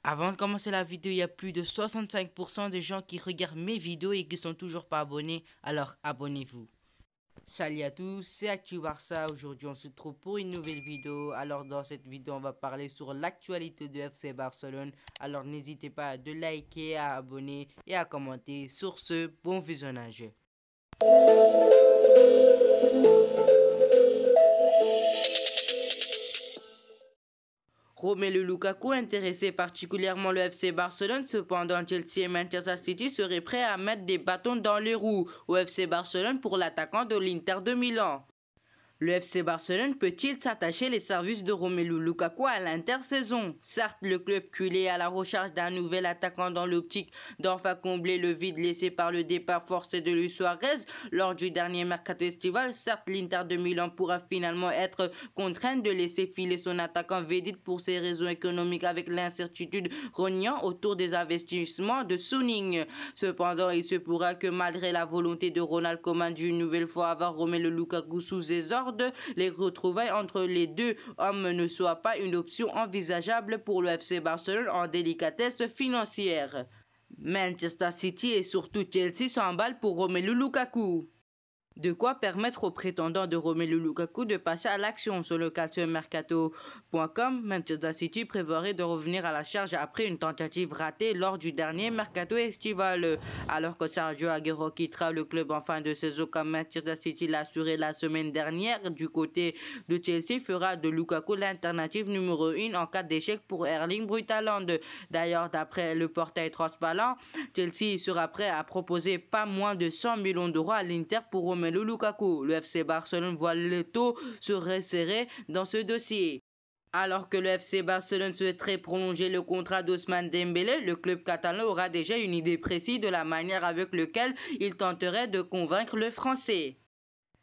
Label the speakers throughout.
Speaker 1: Avant de commencer la vidéo, il y a plus de 65% de gens qui regardent mes vidéos et qui sont toujours pas abonnés, alors abonnez-vous. Salut à tous, c'est Actu Barça. Aujourd'hui on se trouve pour une nouvelle vidéo. Alors dans cette vidéo on va parler sur l'actualité de FC Barcelone. Alors n'hésitez pas à liker, à abonner et à commenter. Sur ce, bon visionnage. Romelu Lukaku intéressait particulièrement le FC Barcelone, cependant Chelsea et Manchester City seraient prêts à mettre des bâtons dans les roues au FC Barcelone pour l'attaquant de l'Inter de Milan. Le FC Barcelone peut-il s'attacher les services de Romelu Lukaku à l'intersaison? Certes, le club culé est à la recherche d'un nouvel attaquant dans l'optique d'enfin combler le vide laissé par le départ forcé de Luis Suarez lors du dernier mercato estival. Certes, l'Inter de Milan pourra finalement être contraint de laisser filer son attaquant vedette pour ses raisons économiques avec l'incertitude rognant autour des investissements de Suning. Cependant, il se pourra que malgré la volonté de Ronald Koeman d'une nouvelle fois avoir Romelu Lukaku sous ses ordres, les retrouvailles entre les deux hommes ne soient pas une option envisageable pour le FC Barcelone en délicatesse financière. Manchester City et surtout Chelsea s'emballent pour Romelu Lukaku. De quoi permettre aux prétendants de Romelu Lukaku de passer à l'action. Sur le calciomercato.com, Manchester City prévoirait de revenir à la charge après une tentative ratée lors du dernier mercato estival. Alors que Sergio Aguero quittera le club en fin de saison comme Manchester City l'a assuré la semaine dernière, du côté de Chelsea fera de Lukaku l'alternative numéro 1 en cas d'échec pour Erling Braut Haaland. D'ailleurs, d'après le portail transparent, Chelsea sera prêt à proposer pas moins de 100 millions d'euros à l'Inter pour Romelu Lukaku. Le FC Barcelone voit le taux se resserrer dans ce dossier. Alors que le FC Barcelone souhaiterait prolonger le contrat d'Ousmane Dembélé, le club catalan aura déjà une idée précise de la manière avec laquelle il tenterait de convaincre le Français.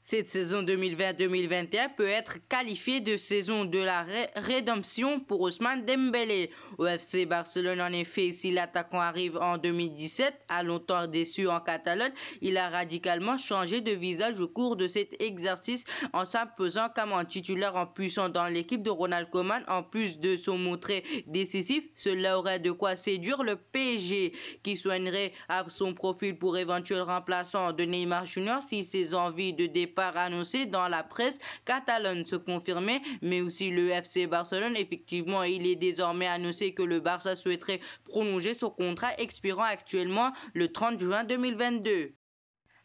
Speaker 1: Cette saison 2020-2021 peut être qualifiée de saison de la rédemption pour Ousmane Dembélé. Au FC Barcelone, en effet, si l'attaquant arrive en 2017, a longtemps déçu en Catalogne, il a radicalement changé de visage au cours de cet exercice en s'imposant comme un titulaire en puissant dans l'équipe de Ronald Koeman. En plus de son montré décisif, cela aurait de quoi séduire le PSG qui soignerait à son profil pour éventuel remplaçant de Neymar Junior si ses envies de départ annoncé dans la presse catalane se confirmait, mais aussi le FC Barcelone. Effectivement, il est désormais annoncé que le Barça souhaiterait prolonger son contrat expirant actuellement le 30 juin 2022.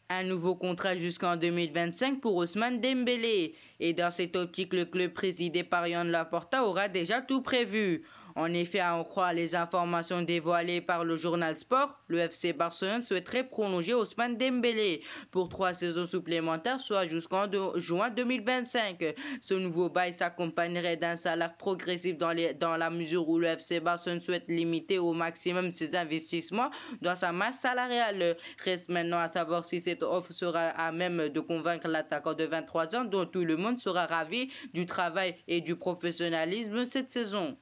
Speaker 1: Un nouveau contrat jusqu'en 2025 pour Ousmane Dembélé. Et dans cette optique, le club présidé par Joan Laporta aura déjà tout prévu. En effet, à en croire les informations dévoilées par le journal Sport, le FC Barcelone souhaiterait prolonger Ousmane Dembélé pour 3 saisons supplémentaires, soit jusqu'en juin 2025. Ce nouveau bail s'accompagnerait d'un salaire progressif dans la mesure où le FC Barcelone souhaite limiter au maximum ses investissements dans sa masse salariale. Reste maintenant à savoir si cette offre sera à même de convaincre l'attaquant de 23 ans dont tout le monde sera ravi du travail et du professionnalisme cette saison.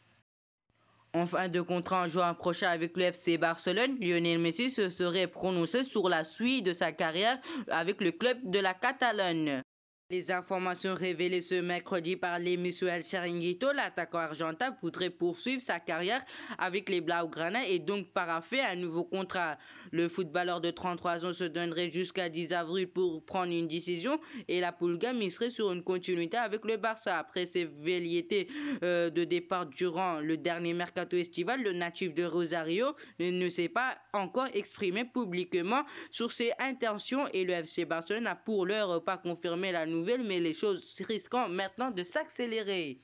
Speaker 1: En fin de contrat en juin prochain avec le FC Barcelone, Lionel Messi se serait prononcé sur la suite de sa carrière avec le club de la Catalogne. Les informations révélées ce mercredi par l'émission El Chiringuito, l'attaquant argentin voudrait poursuivre sa carrière avec les Blaugrana et donc paraffer un nouveau contrat. Le footballeur de 33 ans se donnerait jusqu'à 10 avril pour prendre une décision et la Pulga miserait sur une continuité avec le Barça. Après ses velléités de départ durant le dernier mercato estival, le natif de Rosario ne s'est pas encore exprimé publiquement sur ses intentions et le FC Barcelone n'a pour l'heure pas confirmé la nouvelle, mais les choses risquant maintenant de s'accélérer.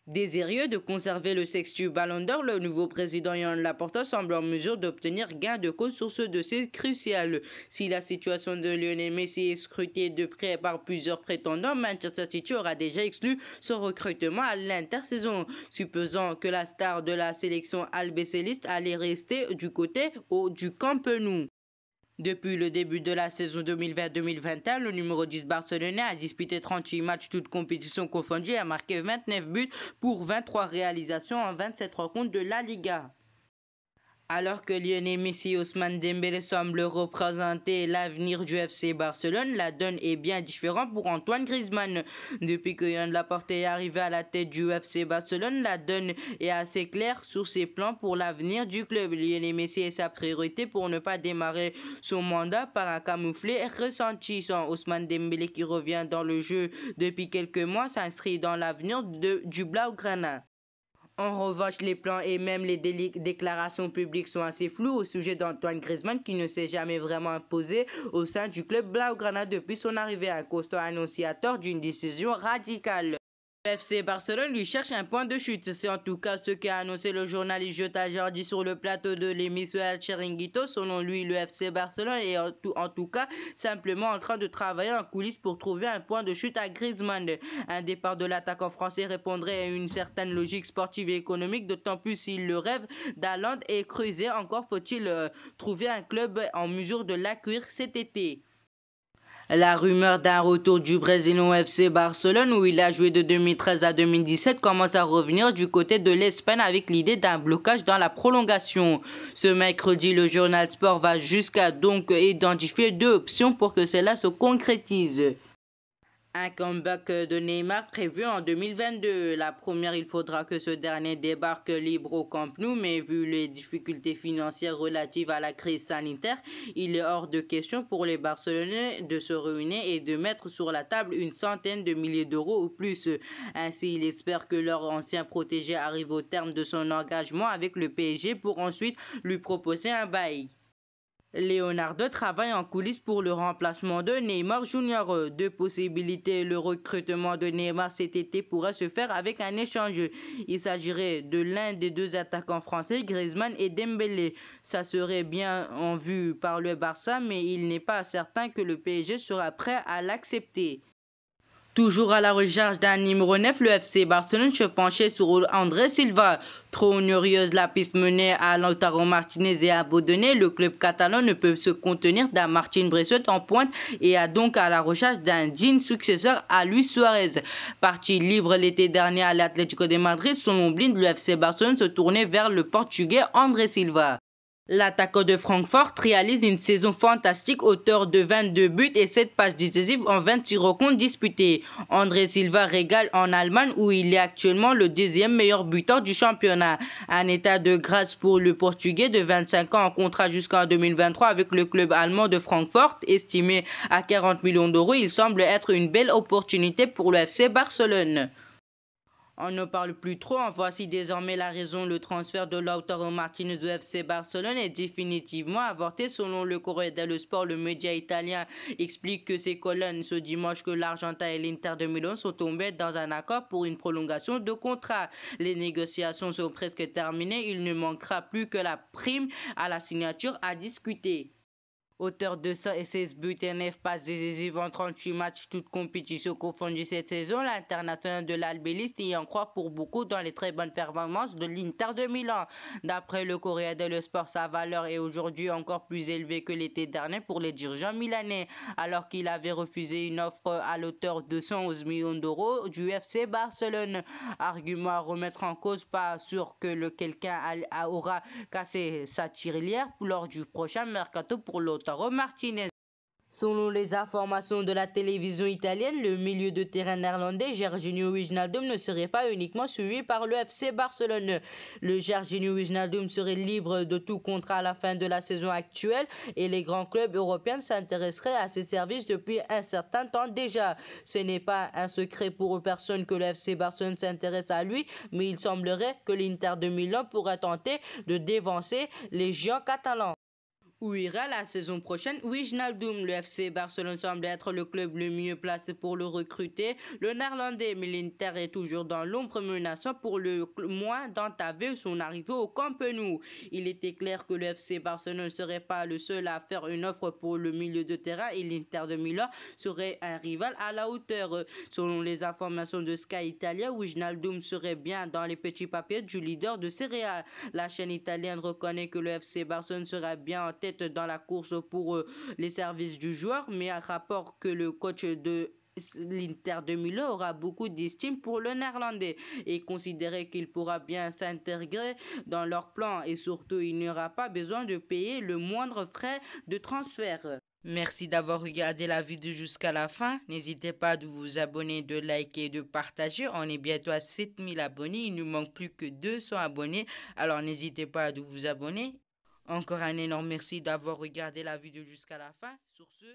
Speaker 1: Désireux de conserver le sextuple Ballon d'Or, le nouveau président Joan Laporta semble en mesure d'obtenir gain de cause sur ce dossier crucial. Si la situation de Lionel Messi est scrutée de près par plusieurs prétendants, Manchester City aura déjà exclu son recrutement à l'intersaison, supposant que la star de la sélection albécéliste allait rester du côté du Camp Nou. Depuis le début de la saison 2020-2021, le numéro 10 barcelonais a disputé 38 matchs toutes compétitions confondues et a marqué 29 buts pour 23 réalisations en 27 rencontres de la Liga. Alors que Lionel Messi et Ousmane Dembélé semblent représenter l'avenir du FC Barcelone, la donne est bien différente pour Antoine Griezmann. Depuis que Yann Laporte est arrivé à la tête du FC Barcelone, la donne est assez claire sur ses plans pour l'avenir du club. Lionel Messi est sa priorité pour ne pas démarrer son mandat par un camouflet ressentissant. Ousmane Dembélé, qui revient dans le jeu depuis quelques mois, s'inscrit dans l'avenir du Blaugrana. En revanche, les plans et même les déclarations publiques sont assez floues au sujet d'Antoine Griezmann, qui ne s'est jamais vraiment imposé au sein du club Blaugrana depuis son arrivée, un constant annonciateur d'une décision radicale. Le FC Barcelone lui cherche un point de chute. C'est en tout cas ce qu'a annoncé le journaliste Jota Jordi sur le plateau de l'émission El Chiringuito. Selon lui, le FC Barcelone est en tout cas simplement en train de travailler en coulisses pour trouver un point de chute à Griezmann. Un départ de l'attaquant français répondrait à une certaine logique sportive et économique, d'autant plus s'il le rêve d'Haaland et creuser. Encore faut-il trouver un club en mesure de l'accueillir cet été. La rumeur d'un retour du Brésilien au FC Barcelone, où il a joué de 2013 à 2017, commence à revenir du côté de l'Espagne avec l'idée d'un blocage dans la prolongation. Ce mercredi, le journal Sport va jusqu'à donc identifier deux options pour que cela se concrétise. Un comeback de Neymar prévu en 2022. La première, il faudra que ce dernier débarque libre au Camp Nou, mais vu les difficultés financières relatives à la crise sanitaire, il est hors de question pour les Barcelonais de se réunir et de mettre sur la table une centaine de milliers d'euros ou plus. Ainsi, il espère que leur ancien protégé arrive au terme de son engagement avec le PSG pour ensuite lui proposer un bail. Leonardo travaille en coulisses pour le remplacement de Neymar Jr. Deux possibilités. Le recrutement de Neymar cet été pourrait se faire avec un échange. Il s'agirait de l'un des deux attaquants français, Griezmann et Dembélé. Ça serait bien en vue par le Barça, mais il n'est pas certain que le PSG sera prêt à l'accepter. Toujours à la recherche d'un numéro 9, le FC Barcelone se penchait sur André Silva. Trop onérieuse la piste menée à Lautaro Martinez et abandonnée, le club catalan ne peut se contenir d'un Martín Braithwaite en pointe et a donc à la recherche d'un digne successeur à Luis Suarez. Parti libre l'été dernier à l'Atlético de Madrid, selon Blind, le FC Barcelone se tournait vers le Portugais André Silva. L'attaquant de Francfort réalise une saison fantastique, auteur de 22 buts et 7 passes décisives en 26 rencontres disputées. André Silva régale en Allemagne où il est actuellement le deuxième meilleur buteur du championnat. Un état de grâce pour le Portugais de 25 ans en contrat jusqu'en 2023 avec le club allemand de Francfort, estimé à 40 millions d'euros. Il semble être une belle opportunité pour le FC Barcelone. On ne parle plus trop, en voici désormais la raison. Le transfert de Lautaro Martinez au FC Barcelone est définitivement avorté. Selon le Corriere dello Sport, le média italien explique que ses colonnes ce dimanche que l'Argentin et l'Inter de Milan sont tombés dans un accord pour une prolongation de contrat. Les négociations sont presque terminées, il ne manquera plus que la prime à la signature à discuter. Auteur de 116 buts et 9 passes décisives en 38 matchs, toutes compétitions confondues cette saison, l'international de l'Albéliste y en croit pour beaucoup dans les très bonnes performances de l'Inter de Milan. D'après le Corriere dello Sport, sa valeur est aujourd'hui encore plus élevée que l'été dernier pour les dirigeants milanais, alors qu'il avait refusé une offre à l'auteur de 111 millions d'euros du FC Barcelone. Argument à remettre en cause, pas sûr que quelqu'un aura cassé sa tirelire lors du prochain mercato pour l'autre. Martinez. Selon les informations de la télévision italienne, le milieu de terrain néerlandais Gersino Wijnaldum ne serait pas uniquement suivi par le FC Barcelone. Le Gersino Wijnaldum serait libre de tout contrat à la fin de la saison actuelle et les grands clubs européens s'intéresseraient à ses services depuis un certain temps déjà. Ce n'est pas un secret pour personne que le FC Barcelone s'intéresse à lui, mais il semblerait que l'Inter de Milan pourrait tenter de dévancer les géants catalans. Où ira la saison prochaine Wijnaldum? Le FC Barcelone semble être le club le mieux placé pour le recruter. Le néerlandais, mais l'Inter est toujours dans l'ombre, menaçant pour le moins d'entaver son arrivée au Camp Nou. Il était clair que le FC Barcelone ne serait pas le seul à faire une offre pour le milieu de terrain et l'Inter de Milan serait un rival à la hauteur. Selon les informations de Sky Italia, Wijnaldum serait bien dans les petits papiers du leader de Serie A. La chaîne italienne reconnaît que le FC Barcelone sera bien en tête dans la course pour les services du joueur, mais rapporte que le coach de l'Inter de Milan aura beaucoup d'estime pour le Néerlandais et considérer qu'il pourra bien s'intégrer dans leur plan et surtout il n'y aura pas besoin de payer le moindre frais de transfert.
Speaker 2: Merci d'avoir regardé la vidéo jusqu'à la fin. N'hésitez pas de vous abonner, de liker et de partager. On est bientôt à 7000 abonnés. Il nous manque plus que 200 abonnés. Alors n'hésitez pas de vous abonner. Encore un énorme merci d'avoir regardé la vidéo jusqu'à la fin. Sur ce,